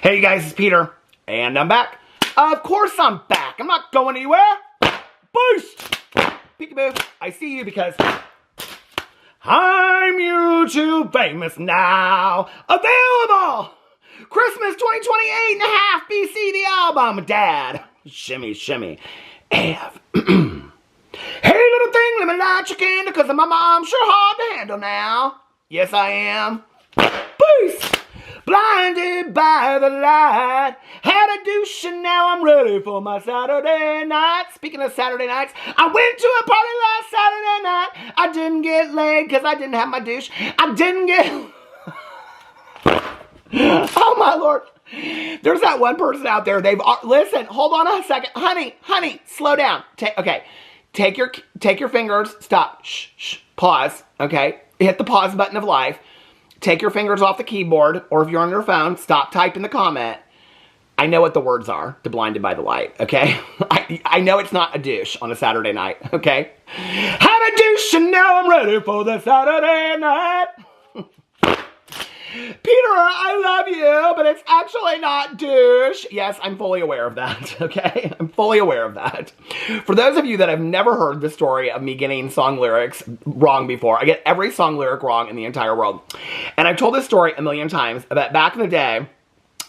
Hey guys, it's Peter, and I'm back. Of course I'm back. I'm not going anywhere. Boost! Peekaboo, I see you because I'm YouTube famous now. Available! Christmas 2028 and a half BC, the album, Dad. Shimmy, shimmy. F. Hey, little thing, let me light your candle, because my mom's sure hard to handle now. Yes, I am. Boost! Blinded by the light, had a douche and now I'm ready for my Saturday night. Speaking of Saturday nights, I went to a party last Saturday night. I didn't get laid because I didn't have my douche. I didn't get... Oh my Lord. There's that one person out there, listen, hold on a second. Honey, slow down. Take your fingers, stop, shh, pause, okay? Hit the pause button of life. Take your fingers off the keyboard, or if you're on your phone, stop typing the comment. I know what the words are to Blinded by the Light, okay? I know it's not a douche on a Saturday night, okay? Had a douche and now I'm ready for the Saturday night. Peter, I love you, but it's actually not douche. Yes, I'm fully aware of that, okay? I'm fully aware of that. For those of you that have never heard the story of me getting song lyrics wrong before, I get every song lyric wrong in the entire world. And I've told this story a million times, but back in the day,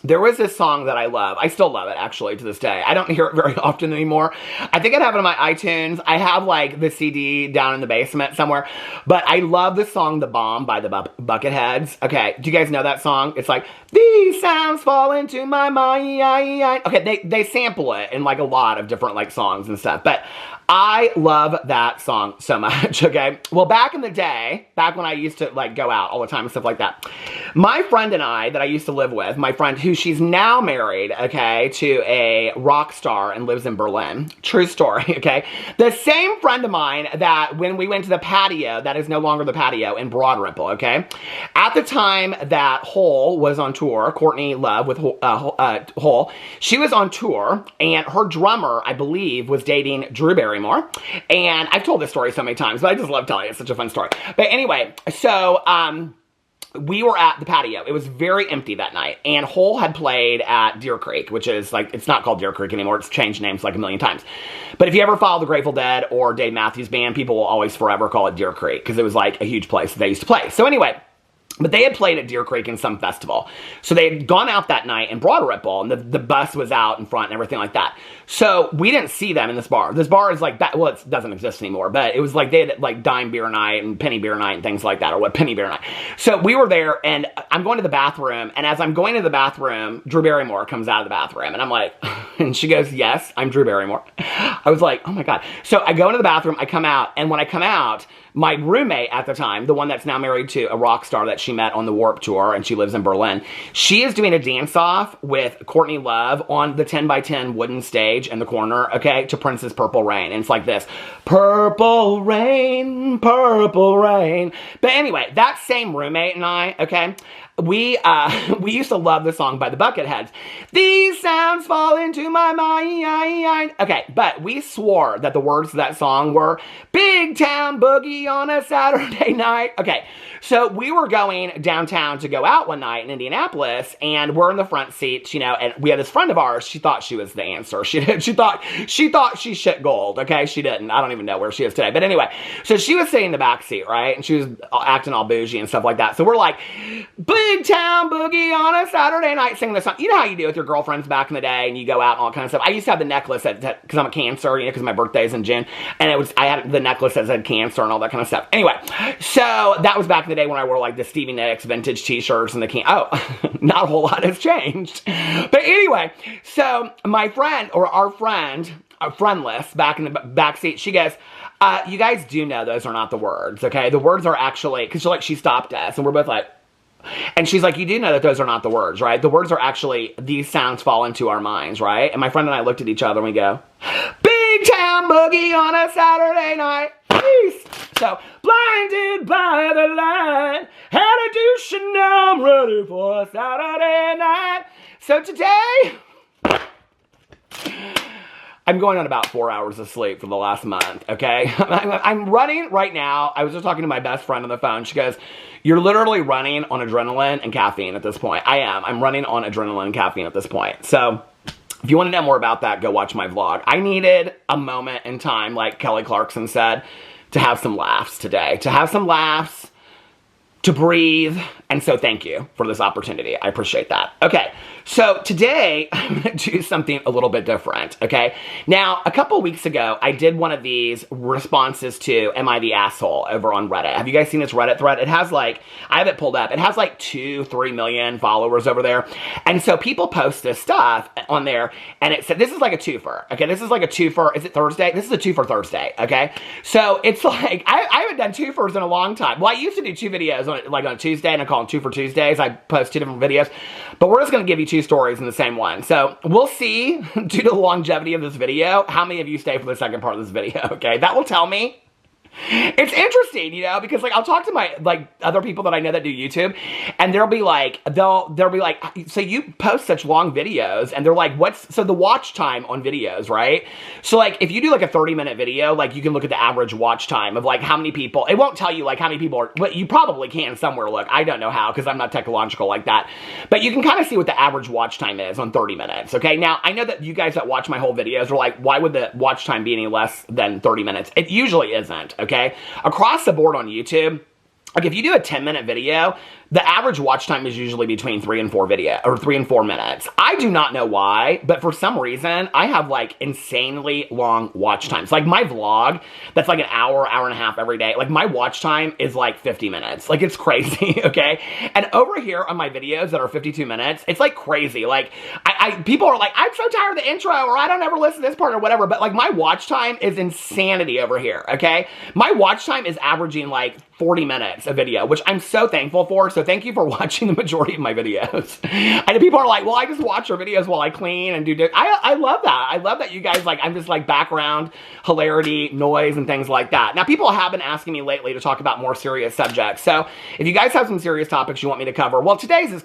there was this song that I love. I still love it, actually, to this day. I don't hear it very often anymore. I think I have it on my iTunes. I have, like, the CD down in the basement somewhere. But I love the song The Bomb by the Bucketheads. Okay, do you guys know that song? It's like, these sounds fall into my mind. Okay, they sample it in, like, a lot of different, like, songs and stuff. But I love that song so much, okay? Well, back in the day, back when I used to, like, go out all the time and stuff like that, my friend and I that I used to live with, my friend who she's now married, okay, to a rock star and lives in Berlin. True story, okay? The same friend of mine that when we went to the patio, that is no longer the patio, in Broad Ripple, okay? At the time that Hole was on tour, Courtney Love with Hole, she was on tour, and her drummer, I believe, was dating Drew Barrymore. And I've told this story so many times, but I just love telling it. It's such a fun story. But anyway, so, we were at the patio. It was very empty that night. And Hole had played at Deer Creek, which is like, it's not called Deer Creek anymore. It's changed names like a million times. But if you ever follow the Grateful Dead or Dave Matthews Band, people will always forever call it Deer Creek because it was like a huge place they used to play. So anyway, but they had played at Deer Creek in some festival. So they had gone out that night in Broad Ripple, and the bus was out in front and everything like that. So we didn't see them in this bar. This bar is like, well, it doesn't exist anymore, but it was like they had like dime beer night and penny beer night and things like that, or what, penny beer night. So we were there, and I'm going to the bathroom, and as I'm going to the bathroom, Drew Barrymore comes out of the bathroom, and I'm like, and she goes, yes, I'm Drew Barrymore. I was like, oh my God. So I go into the bathroom, I come out, and when I come out, my roommate at the time, the one that's now married to a rock star that she met on the Warped Tour, and she lives in Berlin, she is doing a dance-off with Courtney Love on the 10x10 wooden stage in the corner, okay, to Prince's Purple Rain. And it's like this, purple rain, purple rain. But anyway, that same roommate and I, okay, we used to love the song by the Bucketheads. These sounds fall into my mind. Okay, but we swore that the words to that song were Big Town Boogie on a Saturday night. Okay, so we were going downtown to go out one night in Indianapolis, and we're in the front seats, you know, and we had this friend of ours. She thought she was the answer. She thought she shit gold. Okay, she didn't. I don't even know where she is today. But anyway, so she was sitting in the back seat, right? And she was acting all bougie and stuff like that. So we're like, Big Town Boogie on a Saturday night, singing this song. You know how you do with your girlfriends back in the day, and you go out and all kind of stuff. I used to have the necklace because I'm a Cancer, you know, because my birthday's in June, and I had the necklace that said Cancer and all that kind of stuff. Anyway, so that was back in the day when I wore like the Stevie Nicks vintage t-shirts and not a whole lot has changed. But anyway, so my friend, or our friend, friendless, back in the back seat, she goes, you guys do know those are not the words, okay? The words are actually, because she stopped us, and we're both like, and she's like, you do know that those are not the words, right? The words are actually, these sounds fall into our minds, right? And my friend and I looked at each other and we go, Big Town Boogie on a Saturday night. Peace. So, blinded by the light, had a douche and now I'm ready for a Saturday night. So today, I'm going on about 4 hours of sleep for the last month, okay? I'm running right now. I was just talking to my best friend on the phone. She goes, you're literally running on adrenaline and caffeine at this point. I am. I'm running on adrenaline and caffeine at this point. So if you want to know more about that, go watch my vlog. I needed a moment in time, like Kelly Clarkson said, to have some laughs today. To have some laughs, to breathe, and so thank you for this opportunity. I appreciate that. Okay, so today I'm going to do something a little bit different, okay? Now, a couple weeks ago, I did one of these responses to Am I the Asshole over on Reddit. Have you guys seen this Reddit thread? It has like, I have it pulled up. It has like 2-3 million followers over there. And so people post this stuff on there, and it said, this is like a twofer, okay? This is like a twofer. Is it Thursday? This is a twofer Thursday, okay? So it's like, I haven't done twofers in a long time. Well, I used to do 2 videos on like on a Tuesday, and I call them 2 for Tuesdays. I post 2 different videos, but we're just going to give you 2 stories in the same one. So we'll see, due to the longevity of this video, how many of you stay for the second part of this video, okay? That will tell me. It's interesting, you know, because like I'll talk to my like other people that I know that do YouTube, and they'll be like, so you post such long videos, and they're like, so the watch time on videos, right? So like if you do like a 30-minute video, like you can look at the average watch time of like how many people, it won't tell you like how many people are, but you probably can somewhere look. I don't know how, because I'm not technological like that, but you can kind of see what the average watch time is on 30 minutes, okay? Now, I know that you guys that watch my whole videos are like, why would the watch time be any less than 30 minutes? It usually isn't, okay? Across the board on YouTube, like if you do a 10-minute video, the average watch time is usually between 3 and 4 minutes. I do not know why, but for some reason, I have like insanely long watch times. Like my vlog, that's like an hour, hour and a half every day. Like my watch time is like 50 minutes. Like it's crazy, okay? And over here on my videos that are 52 minutes, it's like crazy. Like people are like, I'm so tired of the intro, or I don't ever listen to this part or whatever. But like my watch time is insanity over here, okay? My watch time is averaging like 40 minutes a video, which I'm so thankful for. So thank you for watching the majority of my videos. And people are like, well, I just watch your videos while I clean and do. I love that. I love that you guys like, I'm just like background hilarity, noise, and things like that. Now, people have been asking me lately to talk about more serious subjects. So if you guys have some serious topics you want me to cover, well, today's is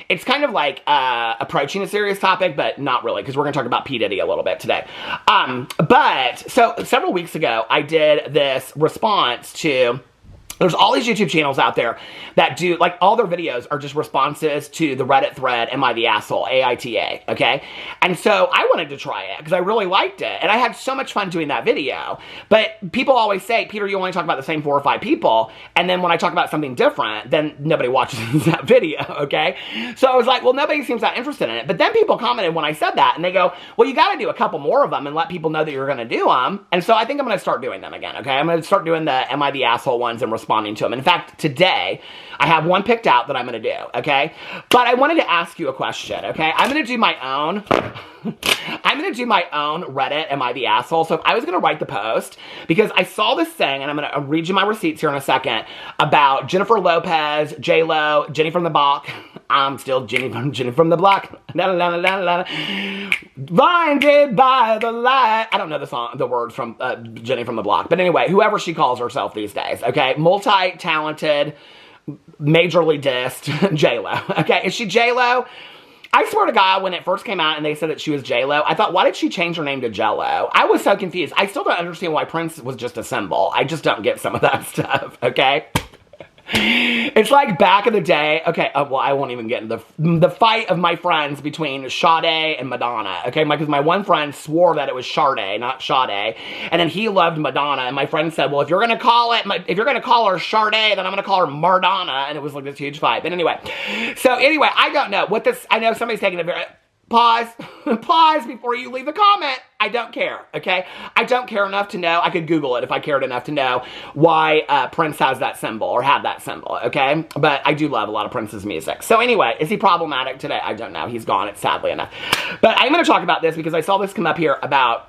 it's kind of like approaching a serious topic, but not really, because we're going to talk about P. Diddy a little bit today. But so several weeks ago, I did this response to, there's all these YouTube channels out there that do, like, all their videos are just responses to the Reddit thread, Am I the Asshole? AITA, okay? And so I wanted to try it because I really liked it. And I had so much fun doing that video. But people always say, Peter, you only talk about the same 4 or 5 people. And then when I talk about something different, then nobody watches that video, okay? So I was like, well, nobody seems that interested in it. But then people commented when I said that, and they go, well, you got to do a couple more of them and let people know that you're going to do them. And so I think I'm going to start doing them again, okay? I'm going to start doing the Am I the Asshole ones and responding to them. In fact, today, I have one picked out that I'm going to do, okay? But I wanted to ask you a question, okay? I'm going to do my own Reddit Am I the Asshole? So if I was going to write the post, because I saw this thing, and I'm going to read you my receipts here in a second, about Jennifer Lopez, J-Lo, Jenny from the Block. I'm still Jenny from the Block. La, la, la, la, la. Blinded by the light. I don't know the words from Jenny from the Block. But anyway, whoever she calls herself these days, okay? Multi-talented, majorly dissed J-Lo. Okay, is she J-Lo? I swear to God, when it first came out and they said that she was J-Lo, I thought, why did she change her name to Jello? I was so confused. I still don't understand why Prince was just a symbol. I just don't get some of that stuff, okay? It's like back in the day, okay, well, I won't even get into the fight of my friends between Sade and Madonna, okay, because my one friend swore that it was Sade, not Sade, and then he loved Madonna, and my friend said, well, if you're gonna call her Sade, then I'm gonna call her Mardonna, and it was like this huge fight. But anyway, I don't know what this, I know somebody's taking a very, pause before you leave a comment. I don't care, okay? I don't care enough to know. I could Google it if I cared enough to know why Prince has that symbol, or had that symbol, okay? But I do love a lot of Prince's music. So anyway, is he problematic today? I don't know. He's gone, sadly enough. But I'm going to talk about this because I saw this come up here about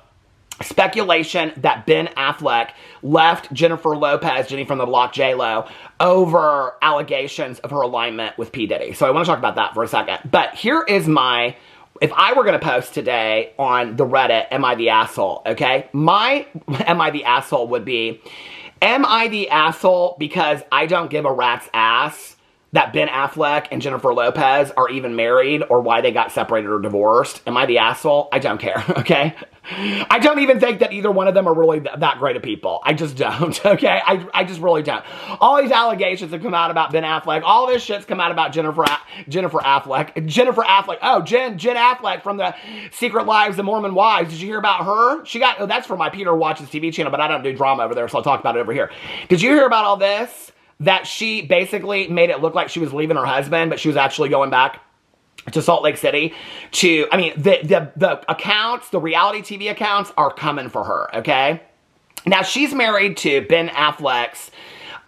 speculation that Ben Affleck left Jennifer Lopez, Jenny from the Block, J-Lo, over allegations of her alignment with P. Diddy. So I want to talk about that for a second. But here is my... If I were going to post today on the Reddit, Am I the Asshole, okay? My Am I the Asshole would be, am I the asshole because I don't give a rat's ass that Ben Affleck and Jennifer Lopez are even married or why they got separated or divorced. Am I the asshole? I don't care, okay? I don't even think that either one of them are really that great of people. I just don't, okay? I just really don't. All these allegations have come out about Ben Affleck. All this shit's come out about Jennifer Affleck. Jennifer Affleck. Oh, Jen Affleck from the Secret Lives of Mormon Wives. Did you hear about her? That's for my Peter Watches TV channel, but I don't do drama over there, so I'll talk about it over here. Did you hear about all this? That she basically made it look like she was leaving her husband, but she was actually going back to Salt Lake City the accounts, the reality TV accounts are coming for her, okay? Now, she's married to Ben Affleck's,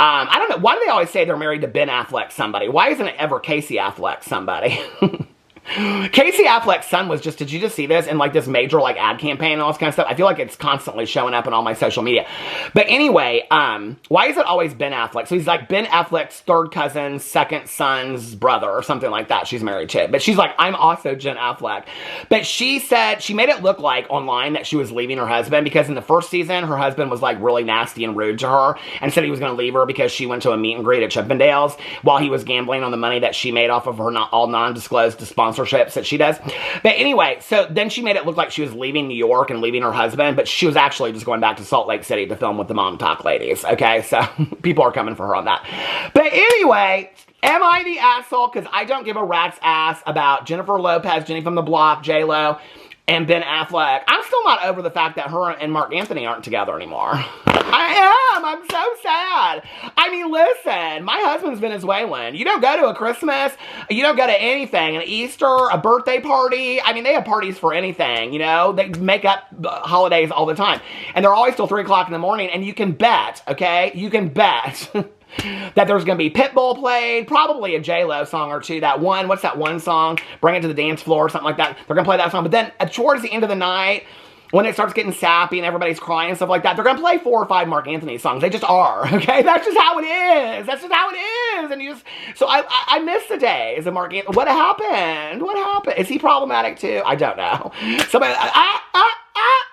I don't know, why do they always say they're married to Ben Affleck somebody? Why isn't it ever Casey Affleck somebody? Casey Affleck's son was just, did you just see this in like this major like ad campaign and all this kind of stuff? I feel like it's constantly showing up in all my social media. But anyway, why is it always Ben Affleck? So he's like Ben Affleck's third cousin, second son's brother or something like that she's married to. But she's like, I'm also Jen Affleck. But she said, she made it look like online that she was leaving her husband because in the first season, her husband was like really nasty and rude to her and said he was going to leave her because she went to a meet and greet at Chippendales while he was gambling on the money that she made off of her all non-disclosed sponsorships that she does. But anyway, so then she made it look like she was leaving New York and leaving her husband, but she was actually just going back to Salt Lake City to film with the Mom Talk ladies, okay? So people are coming for her on that. But anyway, am I the asshole? Because I don't give a rat's ass about Jennifer Lopez, Jenny from the Block, J-Lo, and Ben Affleck. I'm still not over the fact that her and Mark Anthony aren't together anymore. I am. I'm so sad. I mean, listen, my husband's Venezuelan. You don't go to a Christmas. You don't go to anything. An Easter, a birthday party. I mean, they have parties for anything, you know. They make up holidays all the time. And they're always till 3 o'clock in the morning. And you can bet, okay? You can bet that there's going to be Pitbull played, probably a J-Lo song or two. That one, what's that one song? Bring It to the Dance Floor or something like that. They're going to play that song. But then towards the end of the night, when it starts getting sappy and everybody's crying and stuff like that, they're going to play 4 or 5 Mark Anthony songs. They just are, okay? That's just how it is. That's just how it is. And you just, so I miss the days of Mark Anthony. What happened? What happened? Is he problematic too? I don't know. Somebody,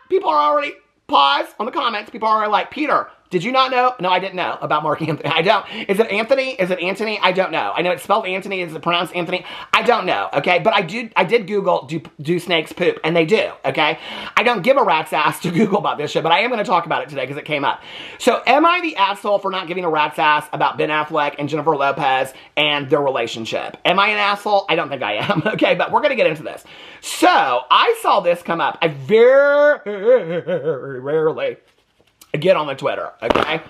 people are already, pause on the comments. People are already like, Peter, did you not know? No, I didn't know about Mark Anthony. I don't. Is it Anthony? Is it Antony? I don't know. I know it's spelled Anthony. Is it pronounced Anthony? I don't know, okay? But I did Google, do snakes poop? And they do, okay? I don't give a rat's ass to Google about this shit, but I am going to talk about it today because it came up. So am I the asshole for not giving a rat's ass about Ben Affleck and Jennifer Lopez and their relationship? Am I an asshole? I don't think I am, okay? But we're going to get into this. So I saw this come up. I very rarely get on the Twitter, okay?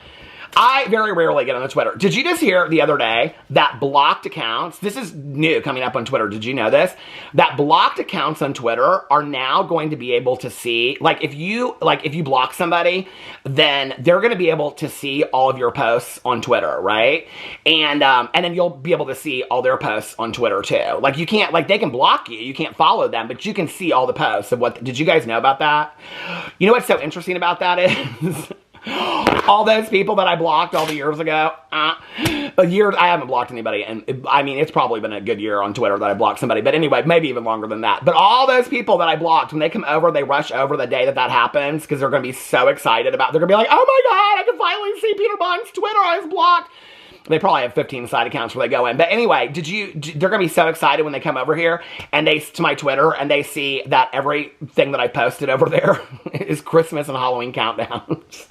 I very rarely get on the Twitter. Did you just hear the other day that blocked accounts, this is new coming up on Twitter, did you know this? That blocked accounts on Twitter are now going to be able to see, like if you block somebody, then they're going to be able to see all of your posts on Twitter, right? And then you'll be able to see all their posts on Twitter too. Like you can't, like they can block you, you can't follow them, but you can see all the posts of what, did you guys know about that? You know what's so interesting about that is all those people that I blocked all the years ago, I haven't blocked anybody, and I mean, it's probably been a good year on Twitter that I blocked somebody, but anyway, maybe even longer than that. But all those people that I blocked, when they come over, they rush over the day that happens, because they're going to be so excited about, they're going to be like, oh my god, I can finally see Peter Monn's Twitter, I was blocked. They probably have 15 side accounts where they go in. But anyway, they're going to be so excited when they come over here and to my Twitter and they see that everything that I posted over there is Christmas and Halloween countdowns.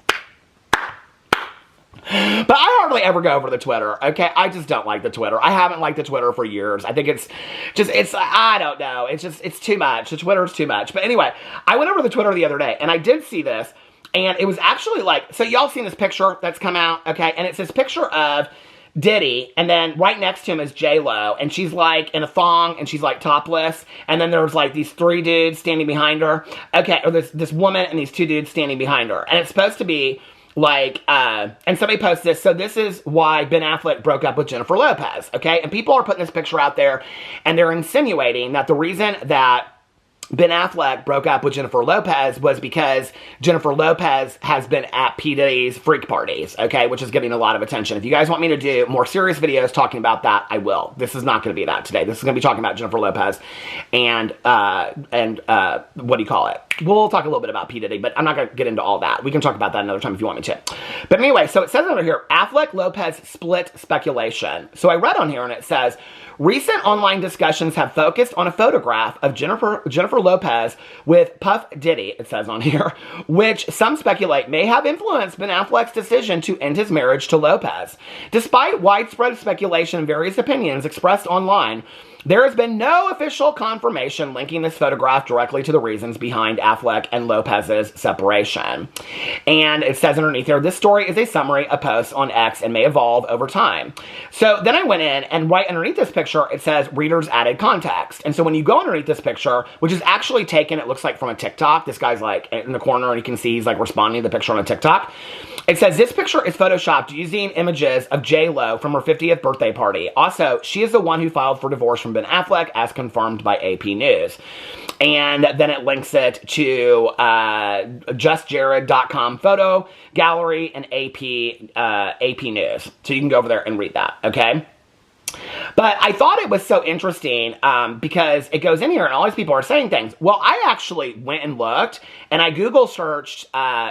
But I hardly ever go over to Twitter, okay? I just don't like the Twitter. I haven't liked the Twitter for years. I think it's I don't know. It's too much. The Twitter is too much. But anyway, I went over to the Twitter the other day, and I did see this, and it was actually like, so y'all seen this picture that's come out, okay? And it's this picture of Diddy, and then right next to him is J-Lo, and she's like in a thong, and she's like topless, and then there's like these 3 dudes standing behind her, okay, or this woman and these 2 dudes standing behind her, and it's supposed to be like, and somebody posted this, so this is why Ben Affleck broke up with Jennifer Lopez, okay? And people are putting this picture out there, and they're insinuating that the reason that Ben Affleck broke up with Jennifer Lopez was because Jennifer Lopez has been at P. Diddy's freak parties, okay? Which is getting a lot of attention. If you guys want me to do more serious videos talking about that, I will. This is not going to be that today. This is going to be talking about Jennifer Lopez and what do you call it? We'll talk a little bit about P. Diddy, but I'm not going to get into all that. We can talk about that another time if you want me to. But anyway, so it says over here, Affleck Lopez split speculation. So I read on here and it says, recent online discussions have focused on a photograph of Jennifer Lopez with Puff Diddy, it says on here, which some speculate may have influenced Ben Affleck's decision to end his marriage to Lopez. Despite widespread speculation and various opinions expressed online, there has been no official confirmation linking this photograph directly to the reasons behind Affleck and Lopez's separation. And it says underneath here, this story is a summary of posts on X and may evolve over time. So then I went in and right underneath this picture, it says readers added context. And so when you go underneath this picture, which is actually taken, it looks like from a TikTok, this guy's like in the corner and you can see he's like responding to the picture on a TikTok. It says this picture is photoshopped using images of J-Lo from her 50th birthday party. Also, she is the one who filed for divorce from Ben Affleck, as confirmed by AP News. And then it links it to justjared.com photo gallery and AP News. So you can go over there and read that, okay? But I thought it was so interesting because it goes in here and all these people are saying things. Well, I actually went and looked and I Google searched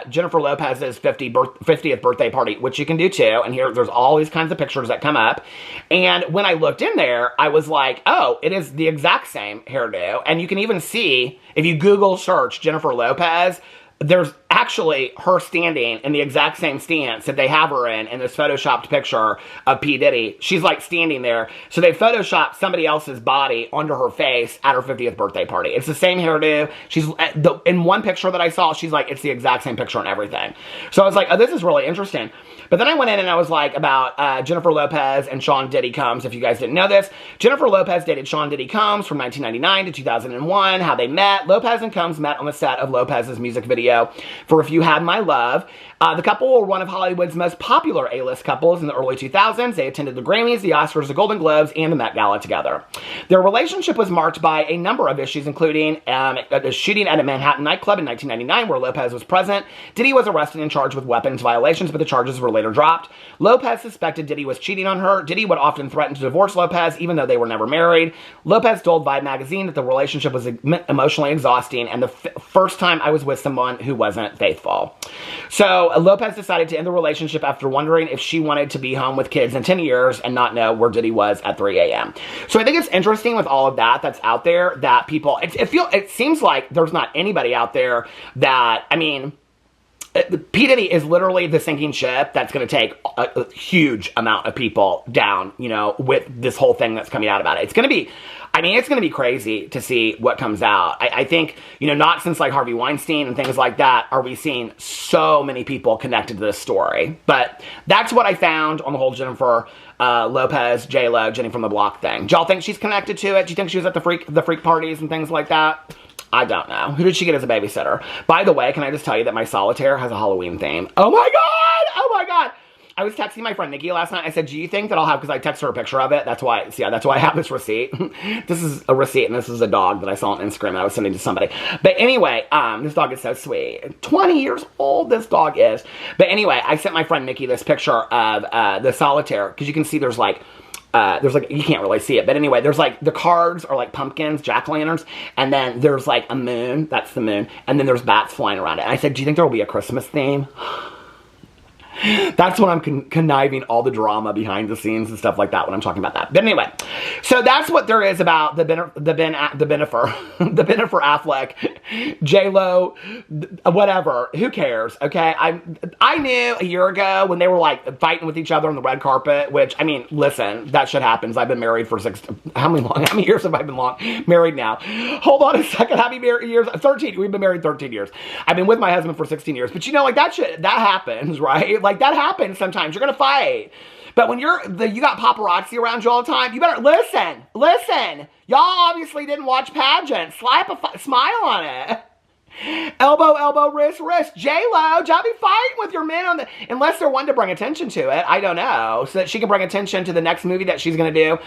Jennifer Lopez's 50th birthday party, which you can do too. And here there's all these kinds of pictures that come up. And when I looked in there, I was like, oh, it is the exact same hairdo. And you can even see, if you Google search Jennifer Lopez, there's actually her standing in the exact same stance that they have her in this photoshopped picture of P. Diddy. She's like standing there. So they photoshopped somebody else's body onto her face at her 50th birthday party. It's the same hairdo. She's in one picture that I saw, she's like, it's the exact same picture and everything. So I was like, oh, this is really interesting. But then I went in and I was like about Jennifer Lopez and Sean Diddy Combs. If you guys didn't know this, Jennifer Lopez dated Sean Diddy Combs from 1999 to 2001. How they met. Lopez and Combs met on the set of Lopez's music video for If You Had My Love. The couple were one of Hollywood's most popular A-list couples in the early 2000s. They attended the Grammys, the Oscars, the Golden Globes, and the Met Gala together. Their relationship was marked by a number of issues, including a shooting at a Manhattan nightclub in 1999 where Lopez was present. Diddy was arrested and charged with weapons violations, but the charges were later dropped. Lopez suspected Diddy was cheating on her. Diddy would often threaten to divorce Lopez, even though they were never married. Lopez told Vibe magazine that the relationship was emotionally exhausting and the first time I was with someone who wasn't faithful. So Lopez decided to end the relationship after wondering if she wanted to be home with kids in 10 years and not know where Diddy was at 3 a.m. So I think it's interesting with all of that that's out there that people, it seems like there's not anybody out there that, I mean, P. Diddy is literally the sinking ship that's going to take a huge amount of people down, you know, with this whole thing that's coming out about it. It's going to be, I mean, it's going to be crazy to see what comes out. I think, you know, not since like Harvey Weinstein and things like that are we seeing so many people connected to this story. But that's what I found on the whole Jennifer Lopez, J-Lo, Jenny from the Block thing. Do y'all think she's connected to it? Do you think she was at the freak parties and things like that? I don't know. Who did she get as a babysitter? By the way, can I just tell you that my solitaire has a Halloween theme? Oh my God! Oh my God! I was texting my friend Nikki last night. I said, do you think that I'll have, because I texted her a picture of it. That's why, so yeah, that's why I have this receipt. This is a receipt and this is a dog that I saw on Instagram and I was sending to somebody. But anyway, this dog is so sweet. 20 years old, this dog is. But anyway, I sent my friend Nikki this picture of the solitaire, because you can see there's like, you can't really see it, but anyway, there's like, the cards are like pumpkins, jack-o'-lanterns, and then there's like a moon, that's the moon, and then there's bats flying around it. And I said, do you think there will be a Christmas theme? That's when I'm conniving all the drama behind the scenes and stuff like that when I'm talking about that. But anyway, so that's what there is about the Bennifer Affleck, J-Lo, whatever. Who cares? Okay, I knew a year ago when they were like fighting with each other on the red carpet. Which, I mean, listen, that shit happens. I've been married for how many years have I been married now? Hold on a second. How many years? 13. We've been married 13 years. I've been with my husband for 16 years. But you know, like that happens, right? Like that happens sometimes. You're gonna fight. But when you got paparazzi around you all the time, you better listen. Y'all obviously didn't watch Pageant. Slap a smile on it. Elbow, wrist. J-Lo, don't be fighting with your men unless they're one to bring attention to it. I don't know. So that she can bring attention to the next movie that she's gonna do.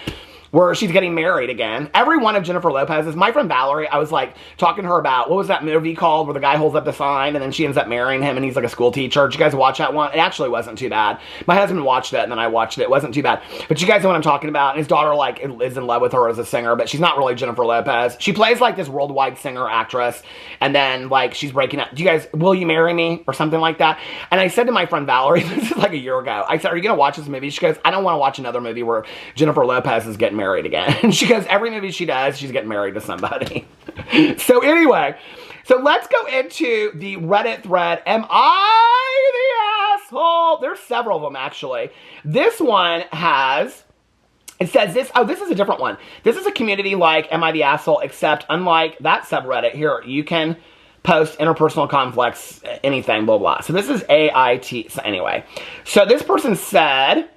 where she's getting married again. Every one of Jennifer Lopez's, my friend Valerie, I was like talking to her about, what was that movie called where the guy holds up the sign and then she ends up marrying him and he's like a school teacher. Did you guys watch that one? It actually wasn't too bad. My husband watched it and then I watched it. It wasn't too bad. But you guys know what I'm talking about. And his daughter like is in love with her as a singer, but she's not really Jennifer Lopez. She plays like this worldwide singer actress and then like she's breaking up. Do you guys, will you marry me? Or something like that. And I said to my friend Valerie, this is like a year ago, I said, are you going to watch this movie? She goes, I don't want to watch another movie where Jennifer Lopez is getting married again. And she goes, every movie she does, she's getting married to somebody. So anyway, so let's go into the Reddit thread. Am I the asshole? There's several of them actually. This one has, it says this, oh, this is a different one. This is a community like Am I the Asshole, except unlike that subreddit here, you can post interpersonal conflicts, anything, blah, blah. So this is AIT. So anyway, so this person said,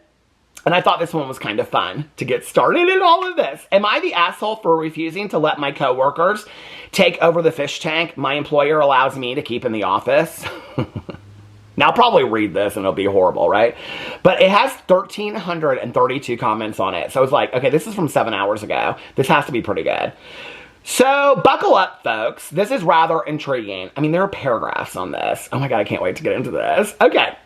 and I thought this one was kind of fun to get started in all of this. Am I the asshole for refusing to let my coworkers take over the fish tank my employer allows me to keep in the office? Now, I'll probably read this and it'll be horrible, right? But it has 1,332 comments on it. So I was like, okay, this is from 7 hours ago. This has to be pretty good. So, buckle up, folks. This is rather intriguing. I mean, there are paragraphs on this. Oh my God, I can't wait to get into this. Okay.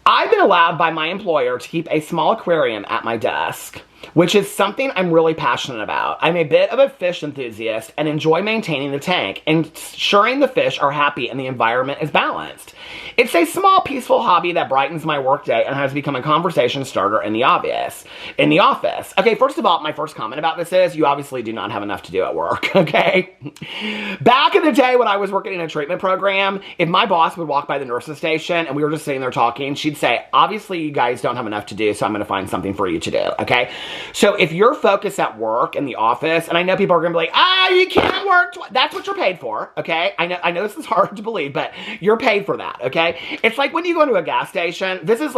I've been allowed by my employer to keep a small aquarium at my desk, which is something I'm really passionate about. I'm a bit of a fish enthusiast and enjoy maintaining the tank, ensuring the fish are happy and the environment is balanced. It's a small, peaceful hobby that brightens my workday and has become a conversation starter in the office. Okay, first of all, my first comment about this is you obviously do not have enough to do at work, okay? Back in the day when I was working in a treatment program, if my boss would walk by the nurse's station and we were just sitting there talking, she'd say, obviously you guys don't have enough to do, so I'm going to find something for you to do, okay? So if you're focused at work in the office, and I know people are going to be like, you can't work, that's what you're paid for, okay? I know this is hard to believe, but you're paid for that, okay? It's like when you go into a gas station, this is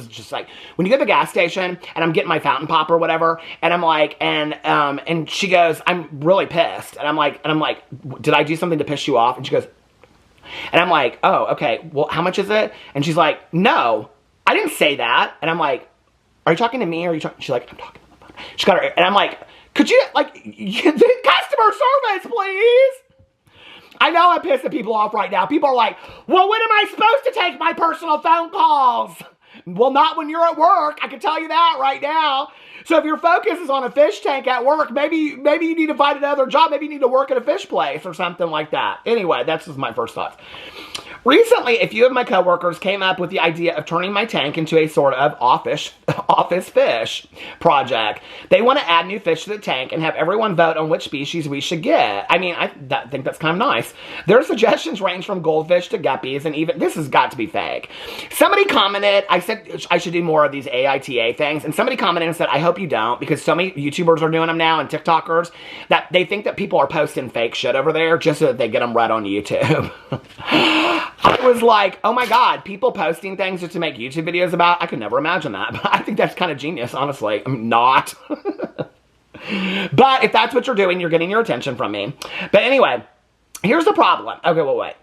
just like, when you go to the gas station, and I'm getting my fountain pop or whatever, and I'm like, and she goes, I'm really pissed, and I'm like, did I do something to piss you off? And she goes, and I'm like, oh, okay, well, how much is it? And she's like, no, I didn't say that, and I'm like, are you talking to me or are you talking? She's like, I'm talking on the phone. She got her, and I'm like, could you, like, customer service, please? I know I'm pissing people off right now. People are like, well, when am I supposed to take my personal phone calls? Well, not when you're at work. I can tell you that right now. So if your focus is on a fish tank at work, maybe you need to find another job. Maybe you need to work at a fish place or something like that. Anyway, that's just my first thoughts. Recently, a few of my coworkers came up with the idea of turning my tank into a sort of office fish project. They want to add new fish to the tank and have everyone vote on which species we should get. I mean, I think that's kind of nice. Their suggestions range from goldfish to guppies, and even, this has got to be fake. Somebody commented, I said I should do more of these AITA things, and somebody commented and said, I hope you don't, because so many YouTubers are doing them now, and TikTokers, that they think that people are posting fake shit over there just so that they get them read on YouTube. I was like, oh my God, people posting things just to make YouTube videos about, I could never imagine that. But I think that's kind of genius, honestly. I'm not. But if that's what you're doing, you're getting your attention from me. But anyway, here's the problem. Okay, well, wait.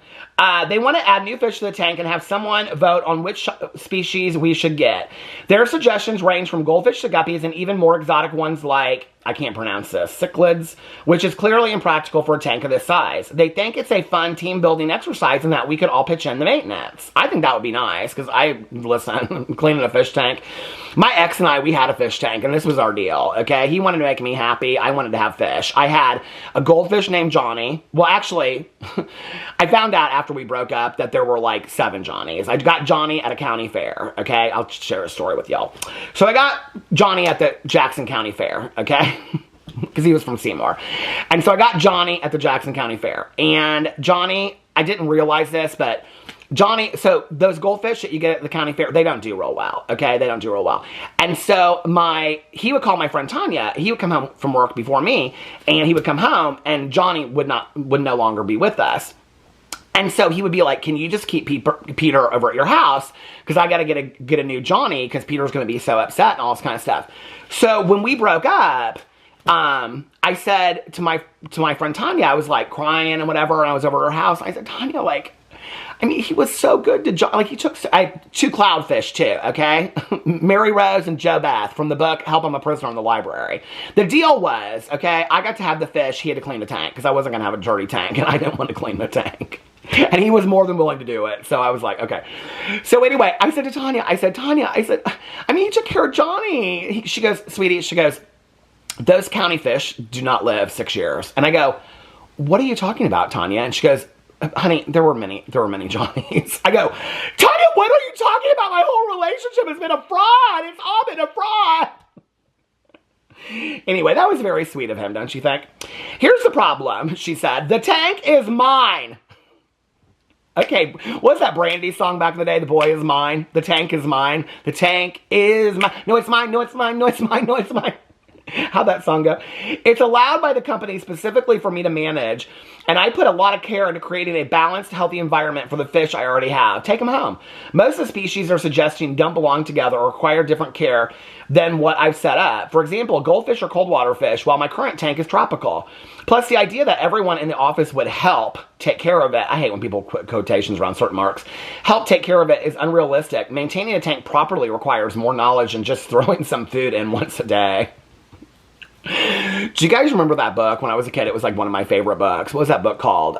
They want to add new fish to the tank and have someone vote on which species we should get. Their suggestions range from goldfish to guppies and even more exotic ones like, I can't pronounce this, cichlids, which is clearly impractical for a tank of this size. They think it's a fun team-building exercise and that we could all pitch in the maintenance. I think that would be nice, because listen, cleaning a fish tank. My ex and I, we had a fish tank, and this was our deal, okay? He wanted to make me happy. I wanted to have fish. I had a goldfish named Johnny. Well, actually, I found out after we broke up that there were like 7 Johnnies. I got Johnny at a county fair, okay? I'll share a story with y'all. So I got Johnny at the Jackson County Fair, okay? Because he was from Seymour. And so I got Johnny at the Jackson County Fair. And Johnny, I didn't realize this, but Johnny, so those goldfish that you get at the county fair, they don't do real well, okay? They don't do real well. And so he would call my friend Tanya. He would come home from work before me, and he would come home, and Johnny would no longer be with us. And so he would be like, can you just keep Peter over at your house? Because I got to get a new Johnny, because Peter's going to be so upset and all this kind of stuff. So when we broke up, I said to my friend Tanya, I was like crying and whatever, and I was over at her house. I said, Tanya, like, I mean, he was so good to John. Like, he took 2 clownfish, too, okay? Mary Rose and Joe Beth from the book Help I'm a Prisoner in the Library. The deal was, okay, I got to have the fish. He had to clean the tank because I wasn't going to have a dirty tank, and I didn't want to clean the tank. And he was more than willing to do it. So I was like, okay. So anyway, I said to Tanya, I mean, he took care of Johnny. She goes, sweetie, she goes, those county fish do not live 6 years. And I go, what are you talking about, Tanya? And she goes, honey, there were many Johnnies. I go, Tanya, what are you talking about? My whole relationship has been a fraud. It's all been a fraud. Anyway, that was very sweet of him, don't you think? Here's the problem, she said. The tank is mine. Okay, what's that Brandy song back in the day? The boy is mine. The tank is mine. The tank is mine. No, it's mine. No, it's mine. No, it's mine. No, it's mine. How'd that song go? It's allowed by the company specifically for me to manage, and I put a lot of care into creating a balanced, healthy environment for the fish I already have. Take them home. Most of the species are suggesting don't belong together or require different care than what I've set up. For example, goldfish are cold water fish, while my current tank is tropical. Plus, the idea that everyone in the office would help take care of it, I hate when people put quotations around certain marks, help take care of it is unrealistic. Maintaining a tank properly requires more knowledge than just throwing some food in once a day. Do you guys remember that book? When I was a kid, it was like one of my favorite books. What was that book called?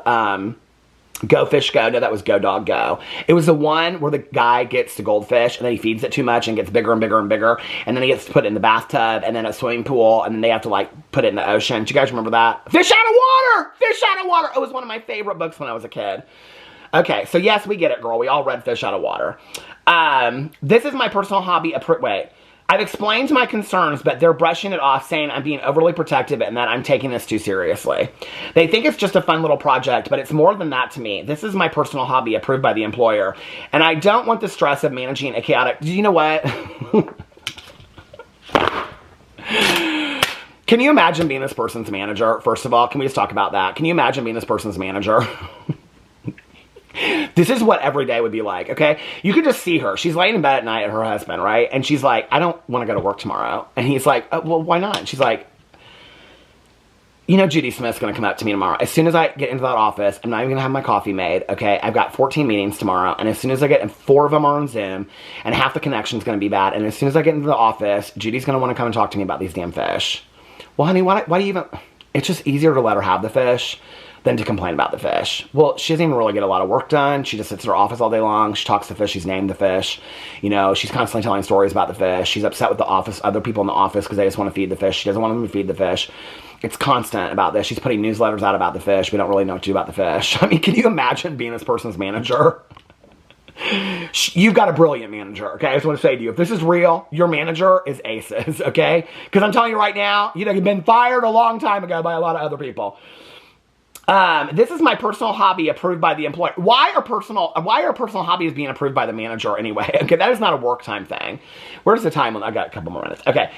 Go Fish Go. No, that was Go Dog Go. It was the one where the guy gets the goldfish and then he feeds it too much and gets bigger and bigger and bigger. And then he gets to put it in the bathtub and then a swimming pool and then they have to like put it in the ocean. Do you guys remember that? Fish out of water! Fish out of water! It was one of my favorite books when I was a kid. Okay, so yes, we get it, girl. We all read Fish Out of Water. This is my personal hobby. Wait. I've explained my concerns, but they're brushing it off, saying I'm being overly protective and that I'm taking this too seriously. They think it's just a fun little project, but it's more than that to me. This is my personal hobby approved by the employer, and I don't want the stress of managing a chaotic... You know what? Can you imagine being this person's manager? First of all, can we just talk about that? Can you imagine being this person's manager? This is what every day would be like, okay? You could just see her. She's laying in bed at night at her husband, right? And she's like, I don't want to go to work tomorrow. And he's like, well, why not? And she's like, you know Judy Smith's going to come up to me tomorrow. As soon as I get into that office, I'm not even going to have my coffee made, okay? I've got 14 meetings tomorrow. And as soon as I get in, 4 of them are on Zoom. And half the connection's going to be bad. And as soon as I get into the office, Judy's going to want to come and talk to me about these damn fish. Well, honey, why do you even... It's just easier to let her have the fish than to complain about the fish. Well, she doesn't even really get a lot of work done. She just sits in her office all day long. She talks to fish. She's named the fish. You know, she's constantly telling stories about the fish. She's upset with the office, other people in the office because they just want to feed the fish. She doesn't want them to feed the fish. It's constant about this. She's putting newsletters out about the fish. We don't really know what to do about the fish. I mean, can you imagine being this person's manager? You've got a brilliant manager, okay? I just want to say to you, if this is real, your manager is aces, okay? Because I'm telling you right now, you know, you've been fired a long time ago by a lot of other people. This is my personal hobby approved by the employer. Why are personal hobbies being approved by the manager anyway? Okay, that is not a work time thing. Where's the time? I got a couple more minutes. Okay,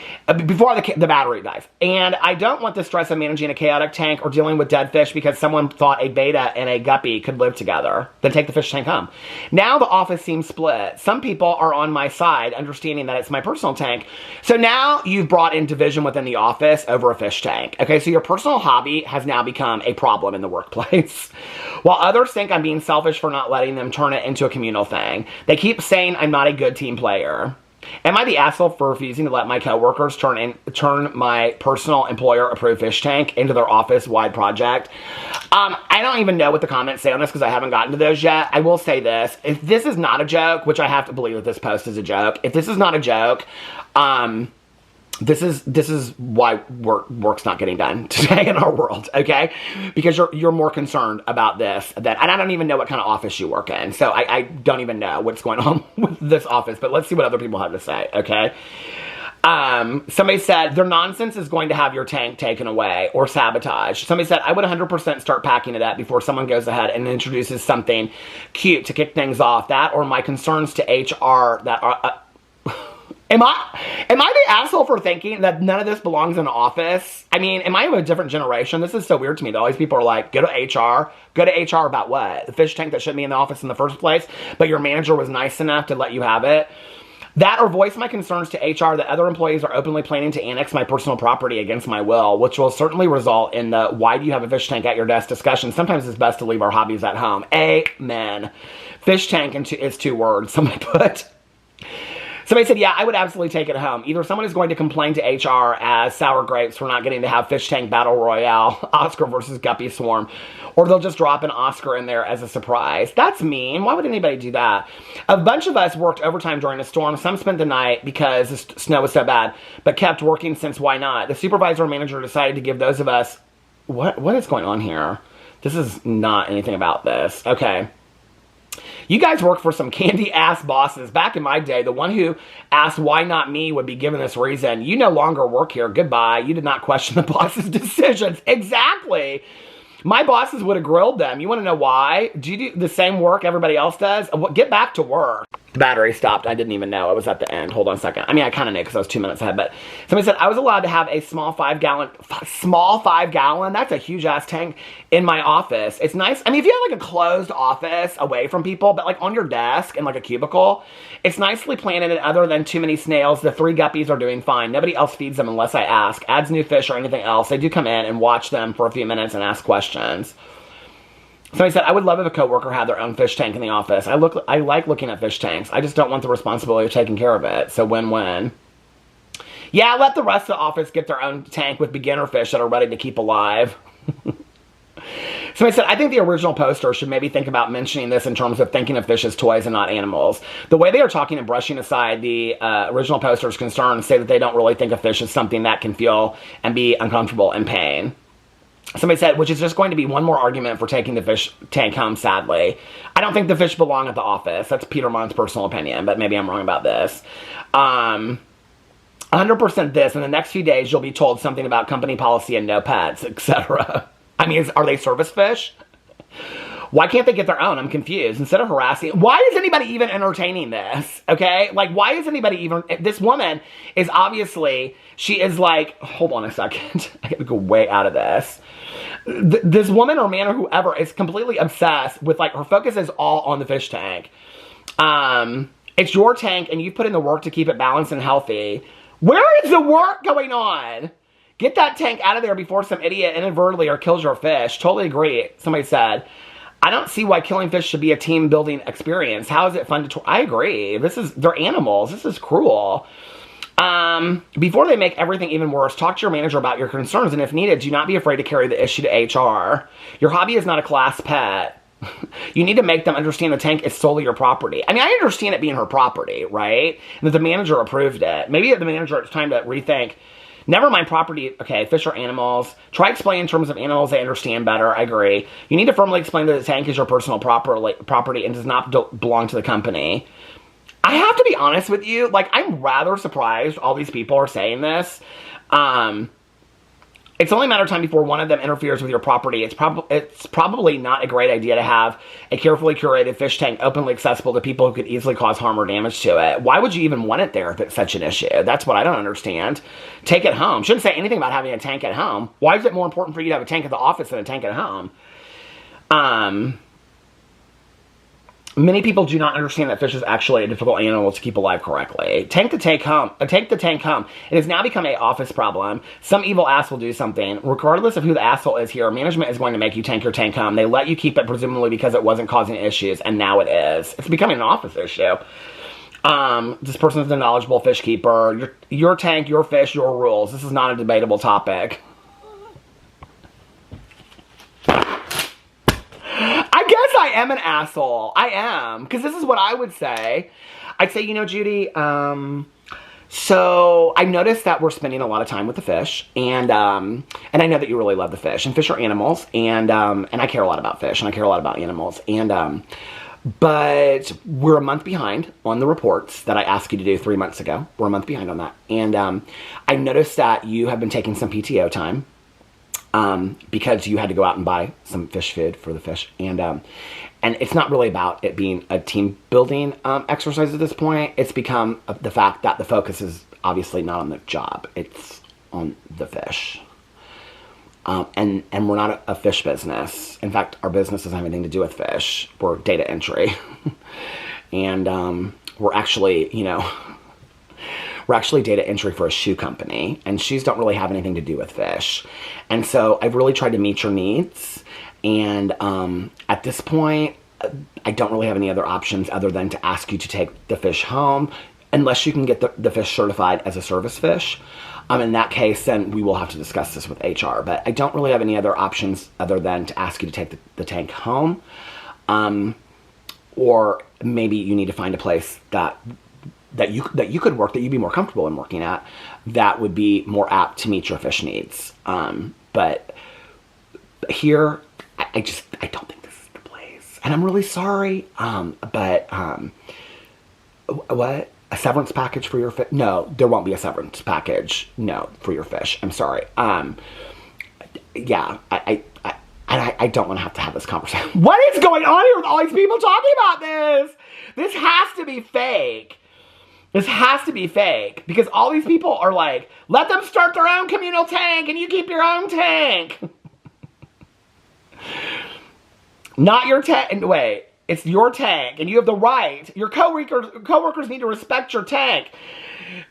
before the battery dies. And I don't want the stress of managing a chaotic tank or dealing with dead fish because someone thought a beta and a guppy could live together. Then take the fish tank home. Now the office seems split. Some people are on my side, understanding that it's my personal tank. So now you've brought in division within the office over a fish tank. Okay, so your personal hobby has now become a problem in the workplace. While others think I'm being selfish for not letting them turn it into a communal thing. They keep saying I'm not a good team player. Am I the asshole for refusing to let my coworkers turn my personal employer-approved fish tank into their office-wide project? I don't even know what the comments say on this because I haven't gotten to those yet. I will say this. If this is not a joke, which I have to believe that this post is a joke, if this is not a joke, this is why work's not getting done today in our world, okay? Because you're more concerned about this and I don't even know what kind of office you work in, so I don't even know what's going on with this office, but let's see what other people have to say, okay? Somebody said, their nonsense is going to have your tank taken away or sabotage. Somebody said, I would 100% start packing it up before someone goes ahead and introduces something cute to kick things off. That or my concerns to HR that are... Am I the asshole for thinking that none of this belongs in an office? I mean, am I of a different generation? This is so weird to me that all these people are like, go to HR. Go to HR about what? The fish tank that shouldn't be in the office in the first place, but your manager was nice enough to let you have it. That or voice my concerns to HR that other employees are openly planning to annex my personal property against my will, which will certainly result in the why do you have a fish tank at your desk discussion. Sometimes it's best to leave our hobbies at home. Amen. Fish tank is 2 words. Somebody said, yeah, I would absolutely take it home. Either someone is going to complain to HR as sour grapes for not getting to have fish tank battle royale, Oscar versus Guppy Swarm, or they'll just drop an Oscar in there as a surprise. That's mean. Why would anybody do that? A bunch of us worked overtime during the storm. Some spent the night because the snow was so bad, but kept working since why not? The supervisor and manager decided to give those of us... What is going on here? This is not anything about this. Okay. You guys work for some candy-ass bosses. Back in my day, the one who asked why not me would be given this reason. You no longer work here. Goodbye. You did not question the boss's decisions. Exactly. My bosses would have grilled them. You want to know why? Do you do the same work everybody else does? Get back to work. The battery stopped. I didn't even know. It was at the end. Hold on a second. I mean, I kind of knew because I was 2 minutes ahead. But somebody said I was allowed to have a small 5 gallon, that's a huge ass tank in my office. It's nice. I mean, if you have like a closed office away from people, but like on your desk in like a cubicle, it's nicely planted, and other than too many snails, the 3 guppies are doing fine. Nobody else feeds them unless I ask. Adds new fish or anything else. They do come in and watch them for a few minutes and ask questions. Somebody said, I would love if a coworker had their own fish tank in the office. I like looking at fish tanks. I just don't want the responsibility of taking care of it. So win-win. Yeah, let the rest of the office get their own tank with beginner fish that are ready to keep alive. Somebody said, I think the original poster should maybe think about mentioning this in terms of thinking of fish as toys and not animals. The way they are talking and brushing aside the original poster's concerns say that they don't really think of fish as something that can feel and be uncomfortable and pain. Somebody said, which is just going to be one more argument for taking the fish tank home, sadly. I don't think the fish belong at the office. That's Peter Monn's personal opinion, but maybe I'm wrong about this. 100% this. In the next few days, you'll be told something about company policy and no pets, etc. I mean, are they service fish? Why can't they get their own? I'm confused. Instead of harassing, why is anybody even entertaining this? Okay? Like, why is anybody even... This woman is obviously... She is like... Hold on a second. I gotta go way out of this. This woman or man or whoever is completely obsessed with, like, her focus is all on the fish tank. It's your tank, and you put in the work to keep it balanced and healthy. Where is the work going on? Get that tank out of there before some idiot inadvertently or kills your fish. Totally agree. Somebody said... I don't see why killing fish should be a team-building experience. How is it fun to... I agree. They're animals. This is cruel. Before they make everything even worse, talk to your manager about your concerns, and if needed, do not be afraid to carry the issue to HR. Your hobby is not a class pet. You need to make them understand the tank is solely your property. I mean, I understand it being her property, right? And that the manager approved it. Maybe the manager, it's time to rethink... Never mind property. Okay, fish are animals. Try explaining in terms of animals they understand better. I agree. You need to firmly explain that the tank is your personal property and does not belong to the company. I have to be honest with you. Like, I'm rather surprised all these people are saying this. It's only a matter of time before one of them interferes with your property. It's probably not a great idea to have a carefully curated fish tank openly accessible to people who could easily cause harm or damage to it. Why would you even want it there if it's such an issue? That's what I don't understand. Take it home. Shouldn't say anything about having a tank at home. Why is it more important for you to have a tank at the office than a tank at home? Many people do not understand that fish is actually a difficult animal to keep alive correctly. Take the tank home. It has now become an office problem. Some evil ass will do something. Regardless of who the asshole is here, management is going to make you take your tank home. They let you keep it presumably because it wasn't causing issues, and now it is. It's becoming an office issue. This person is a knowledgeable fish keeper. Your tank, your fish, your rules. This is not a debatable topic. I guess I am an asshole. I am. Because this is what I would say. I'd say, you know, Judy, so I noticed that we're spending a lot of time with the fish. And I know that you really love the fish. And fish are animals. And I care a lot about fish. And I care a lot about animals. And, but we're a month behind on the reports that I asked you to do 3 months ago. We're a month behind on that. And I noticed that you have been taking some PTO time. Because you had to go out and buy some fish food for the fish. And it's not really about it being a team building exercise at this point. It's become the fact that the focus is obviously not on the job. It's on the fish. And we're not a fish business. In fact, our business doesn't have anything to do with fish. We're data entry. And we're actually, you know, We're actually data entry for a shoe company, and shoes don't really have anything to do with fish. And so I've really tried to meet your needs. And at this point, I don't really have any other options other than to ask you to take the fish home, unless you can get the fish certified as a service fish. In that case, then we will have to discuss this with HR. But I don't really have any other options other than to ask you to take the tank home. Or maybe you need to find a place that you could work, that you'd be more comfortable in working at, that would be more apt to meet your fish needs. But here, I don't think this is the place. And I'm really sorry. What? A severance package for your fish? No, there won't be a severance package. No, for your fish. I'm sorry. Yeah, I don't want to have this conversation. What is going on here with all these people talking about this? This has to be fake. This has to be fake. Because all these people are like, let them start their own communal tank and you keep your own tank. Not your tank. Wait. It's your tank, and you have the right. Your coworkers need to respect your tank.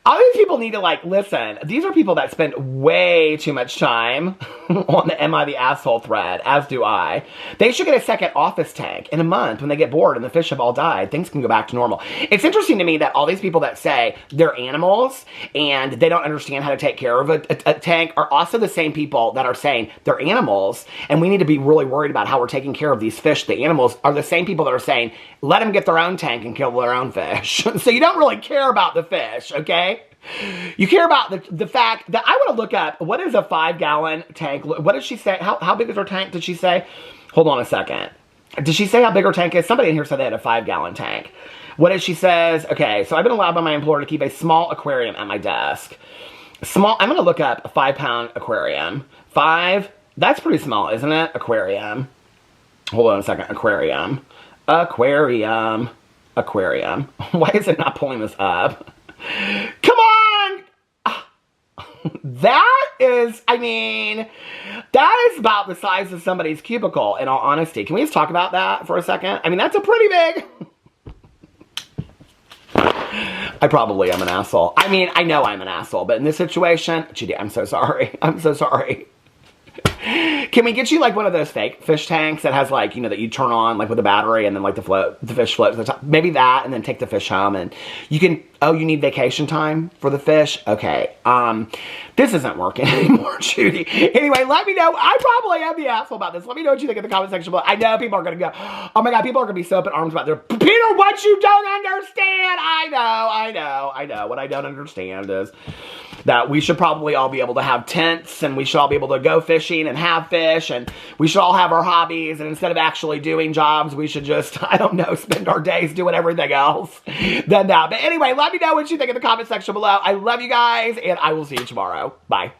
All these people need to, like, listen. These are people that spend way too much time on the Am I the Asshole thread, as do I. They should get a second office tank in a month when they get bored and the fish have all died. Things can go back to normal. It's interesting to me that all these people that say they're animals and they don't understand how to take care of a tank are also the same people that are saying they're animals and we need to be really worried about how we're taking care of these fish. The animals are the same people that are saying, let them get their own tank and kill their own fish. So you don't really care about the fish, okay? You care about the fact that I want to look up, what is a 5-gallon tank? What did she say? How big is her tank, did she say? Hold on a second. Did she say how big her tank is? Somebody in here said they had a 5-gallon tank. What did she says? Okay, so I've been allowed by my employer to keep a small aquarium at my desk. Small, I'm going to look up a 5-pound aquarium. 5, that's pretty small, isn't it? Aquarium. Hold on a second. Aquarium. Aquarium. Why is it not pulling this up? Come on! That is, I mean, that is about the size of somebody's cubicle, in all honesty. Can we just talk about that for a second? I mean, that's a pretty big... I probably am an asshole. I mean, I know I'm an asshole, but in this situation, Judy, I'm so sorry. I'm so sorry. Can we get you like one of those fake fish tanks that has like, you know, that you turn on like with a battery and then like the fish floats to the top? Maybe that, and then take the fish home and you can, oh, you need vacation time for the fish? Okay. This isn't working anymore, Judy. Anyway, let me know. I probably am the asshole about this. Let me know what you think in the comment section below. I know people are going to go, oh my God, people are going to be so up in arms about this. Peter, what you don't understand. I know. What I don't understand is that we should probably all be able to have tents and we should all be able to go fishing and have fish and we should all have our hobbies, and instead of actually doing jobs, we should just, I don't know, spend our days doing everything else than that. But anyway, let me know what you think in the comment section below. I love you guys, and I will see you tomorrow. Bye.